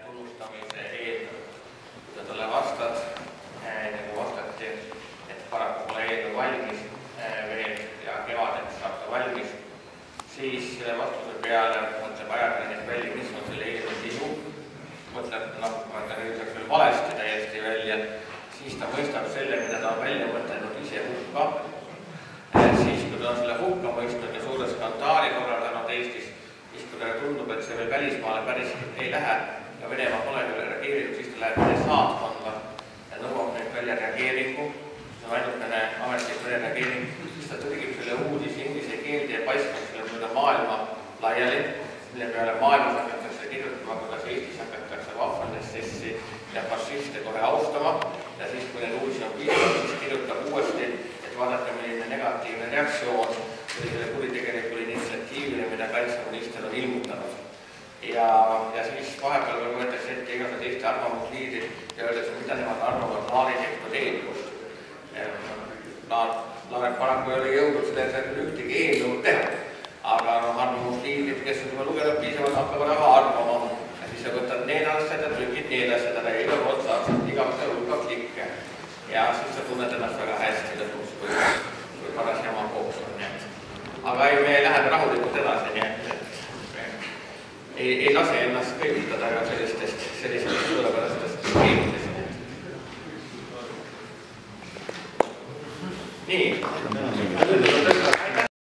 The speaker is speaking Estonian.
tunnustamise eelnõu. Kui ta talle vastas, nagu vastati, et paraku pole eelnõu valmis veel ja kevadeks saab ta valmis, siis selle vastuse peale mõtleb ajakirjanik välja, mis on selle eelnõu sisu. Mõtleb, ma ütlen, ütleks veel valesti täiesti välja, siis ta mõistab selle, mida ta on välja mõtelnud ise hukka. Siis, kui ta on selle hukka mõistnud ja suure skandaali korraldanud Eestis, siis kui ta tundub, et see veel välismaale päris ei lähe ja Venemaa pole veel reageerinud, siis ta läheb Vene saatkonna ja nõuab neid välja reageeringu. See on ainukene ametlik Vene reageering. Siis ta tõlgib selle uudise inglise keelde ja paistab selle mööda maailma laiali, mille peale maailmas hakatakse kirjutama, kuidas Eestis hakatakse vahvandessessi ja fašiste kohe austama. Ja siis, kui need uudisi on piisavad, siis kirjutab uuesti, et vaadake, milline negatiivne reaktsioon sellisele kuritegelikule initsiatiivile, mida kaitseminister on ilmutanud. Ja siis vahepeal võetakse ette igasugused Eesti arvamusliidrid ja öeldakse, mida nemad arvavad Laari tehtud eelnõust. Laar paraku ei ole jõudnud selle ühtegi eelnõu teha, aga arvamusliidrid, kes on juba lugenud piisavalt, hakkavad aga arvama. Ja siis sa võtad need asjad ja trükid need asjad ära ja iga kord saad igavese hulka klikke. Ja siis sa tunned ennast väga hästi lõpuks, kui paras jama koos on. Aga me läheme rahulikult edasi, nii et ei lase ennast kõigitada sellistest